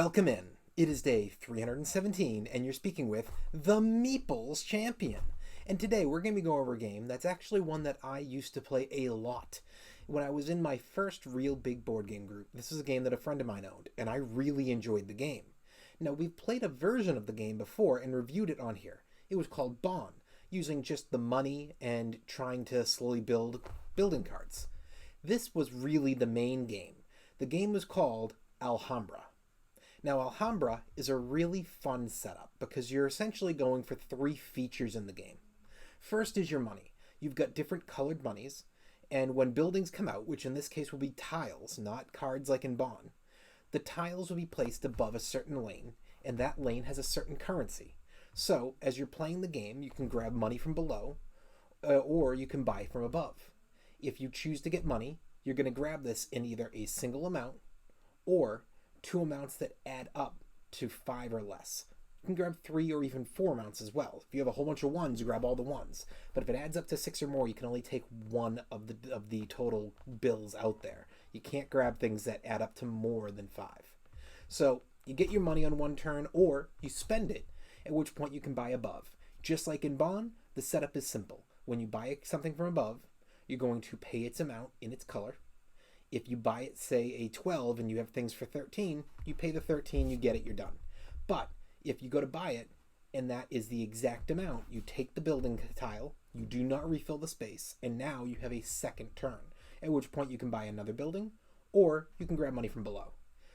Welcome in. It is day 317, and you're speaking with the Meeples Champion. And today we're going to be going over a game that's actually one that I used to play a lot. When I was in my first real big board game group, this is a game that a friend of mine owned, and I really enjoyed the game. Now, we've played a version of the game before and reviewed it on here. It was called Bon, using just the money and trying to slowly build building cards. This was really the main game. The game was called Alhambra. Now, Alhambra is a really fun setup because you're essentially going for three features in the game. First is your money. You've got different colored monies, and when buildings come out, which in this case will be tiles, not cards like in Bon, the tiles will be placed above a certain lane, and that lane has a certain currency. So, as you're playing the game, you can grab money from below, or you can buy from above. If you choose to get money, you're going to grab this in either a single amount or two amounts that add up to 5 or less. You can grab 3 or even 4 amounts as well. If you have a whole bunch of ones, you grab all the ones. But if it adds up to 6 or more, you can only take one of the total bills out there. You can't grab things that add up to more than 5. So you get your money on one turn, or you spend it, at which point you can buy above. Just like in Bon, the setup is simple. When you buy something from above, you're going to pay its amount in its color. If you buy it, say, a 12 and you have things for 13, you pay the 13, you get it, you're done. But if you go to buy it and that is the exact amount, you take the building tile, you do not refill the space, and now you have a second turn, at which point you can buy another building or you can grab money from below.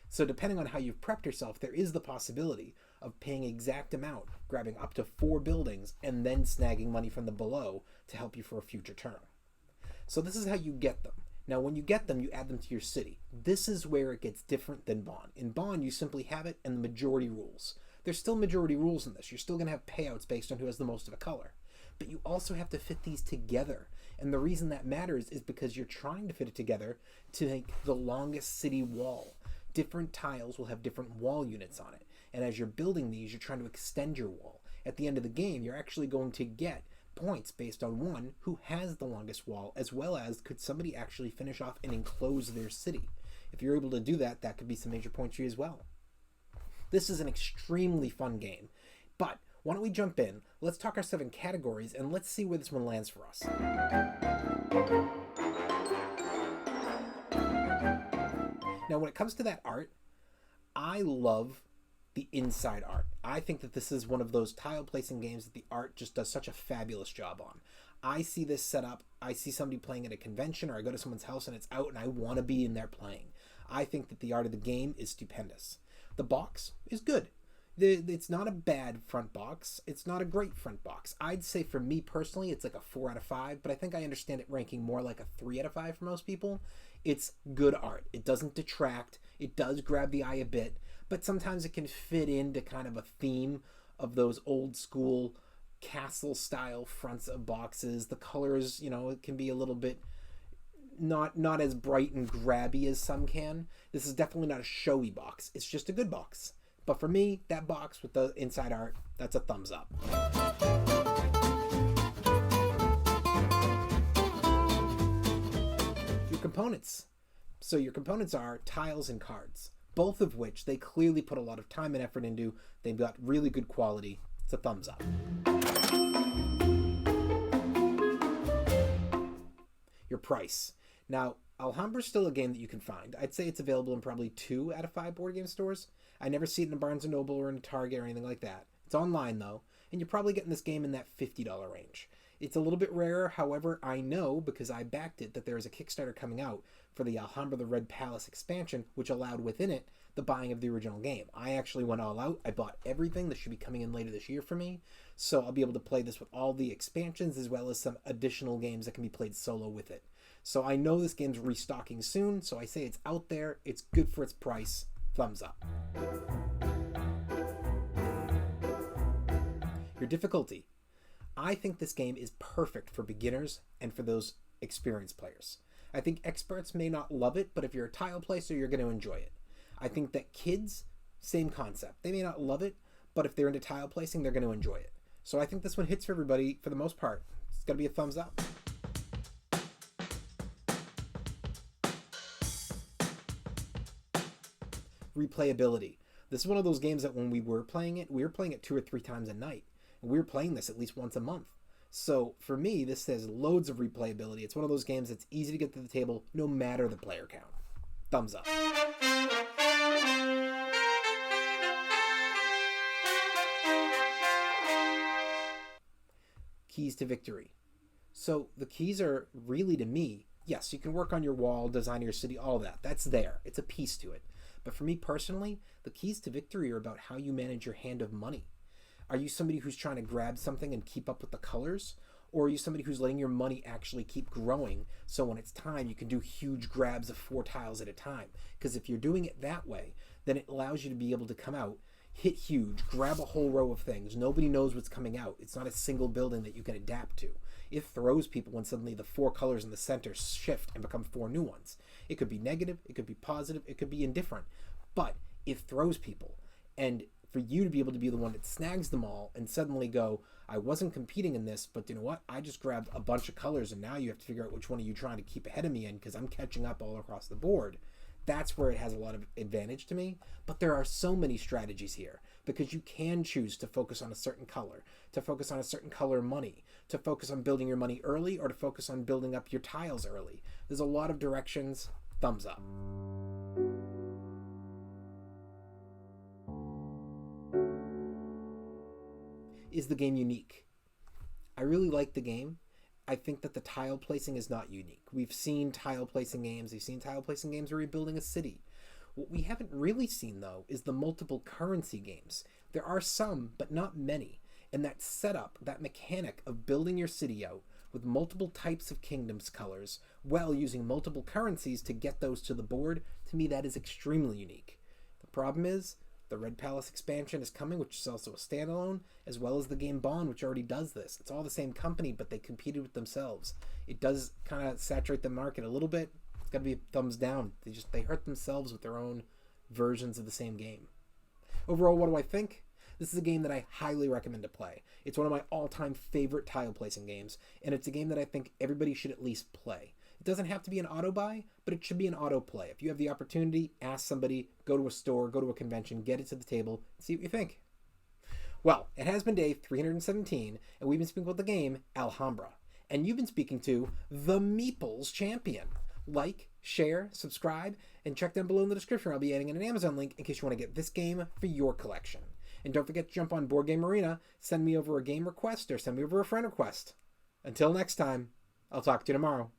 So depending on how you've prepped yourself, there is the possibility of paying exact amount, grabbing up to 4 buildings, and then snagging money from the below to help you for a future turn. So this is how you get them. Now, when you get them, you add them to your city. This is where it gets different than Bon. In Bon, you simply have it and the majority rules. There's still majority rules in this. You're still going to have payouts based on who has the most of a color. But you also have to fit these together. And the reason that matters is because you're trying to fit it together to make the longest city wall. Different tiles will have different wall units on it. And as you're building these, you're trying to extend your wall. At the end of the game, you're actually going to get points based on one, who has the longest wall, as well as could somebody actually finish off and enclose their city. If you're able to do that, that could be some major points for you as well. This is an extremely fun game, but why don't we jump in, let's talk our 7 categories, and let's see where this one lands for us. Now, when it comes to that art, I love the inside art. I think that this is one of those tile placing games that the art just does such a fabulous job on. I see this set up, I see somebody playing at a convention, or I go to someone's house and it's out and I want to be in there playing. I think that the art of the game is stupendous. The box is good. It's not a bad front box. It's not a great front box. I'd say for me personally, it's like a 4 out of 5, but I think I understand it ranking more like a 3 out of 5 for most people. It's good art. It doesn't detract. It does grab the eye a bit, but sometimes it can fit into kind of a theme of those old school castle style fronts of boxes. The colors, it can be a little bit not as bright and grabby as some can. This is definitely not a showy box. It's just a good box. But for me, that box with the inside art, that's a thumbs up. Your components. So your components are tiles and cards, both of which they clearly put a lot of time and effort into. They've got really good quality. It's a thumbs up. Your price. Now, Alhambra is still a game that you can find. I'd say it's available in probably 2 out of 5 board game stores. I never see it in a Barnes & Noble or in a Target or anything like that. It's online, though, and you're probably getting this game in that $50 range. It's a little bit rarer, however, I know, because I backed it, that there is a Kickstarter coming out for the Alhambra the Red Palace expansion, which allowed within it the buying of the original game. I actually went all out. I bought everything. This should be coming in later this year for me, so I'll be able to play this with all the expansions as well as some additional games that can be played solo with it. So I know this game's restocking soon, so I say it's out there. It's good for its price. Thumbs up. Your difficulty. I think this game is perfect for beginners and for those experienced players. I think experts may not love it, but if you're a tile placer, you're going to enjoy it. I think that kids, same concept. They may not love it, but if they're into tile placing, they're going to enjoy it. So I think this one hits for everybody for the most part. It's going to be a thumbs up. Replayability. This is one of those games that when we were playing it 2 or 3 times a night. And we were playing this at least once a month. So for me, this has loads of replayability. It's one of those games that's easy to get to the table no matter the player count. Thumbs up. Keys to victory. So the keys are really, to me, yes, you can work on your wall, design your city, all that. That's there. It's a piece to it. But for me personally, the keys to victory are about how you manage your hand of money. Are you somebody who's trying to grab something and keep up with the colors? Or are you somebody who's letting your money actually keep growing so when it's time you can do huge grabs of 4 tiles at a time? Because if you're doing it that way, then it allows you to be able to come out, hit huge, grab a whole row of things. Nobody knows what's coming out. It's not a single building that you can adapt to. It throws people when suddenly the 4 colors in the center shift and become 4 new ones. It could be negative, it could be positive, it could be indifferent, but it throws people. And for you to be able to be the one that snags them all and suddenly go, I wasn't competing in this, but you know what? I just grabbed a bunch of colors and now you have to figure out which one are you trying to keep ahead of me in because I'm catching up all across the board. That's where it has a lot of advantage to me. But there are so many strategies here because you can choose to focus on a certain color, to focus on a certain color money, to focus on building your money early, or to focus on building up your tiles early. There's a lot of directions. Thumbs up. Is the game unique? I really like the game. I think that the tile placing is not unique. We've seen tile placing games. We've seen tile placing games where you're building a city. What we haven't really seen, though, is the multiple currency games. There are some, but not many. And that setup, that mechanic of building your city out with multiple types of kingdoms colors while using multiple currencies to get those to the board, to me that is extremely unique. The problem is, the Red Palace expansion is coming, which is also a standalone, as well as the game Bond, which already does this. It's all the same company, but they competed with themselves. It does kind of saturate the market a little bit. It's got to be a thumbs down. They hurt themselves with their own versions of the same game. Overall, what do I think? This is a game that I highly recommend to play. It's one of my all-time favorite tile placing games, and it's a game that I think everybody should at least play. It doesn't have to be an auto buy, but it should be an auto play. If you have the opportunity, ask somebody, go to a store, go to a convention, get it to the table, see what you think. Well, it has been day 317, and we've been speaking about the game Alhambra. And you've been speaking to the Meeples Champion. Like, share, subscribe, and check down below in the description. I'll be adding in an Amazon link in case you want to get this game for your collection. And don't forget to jump on Board Game Arena, send me over a game request, or send me over a friend request. Until next time, I'll talk to you tomorrow.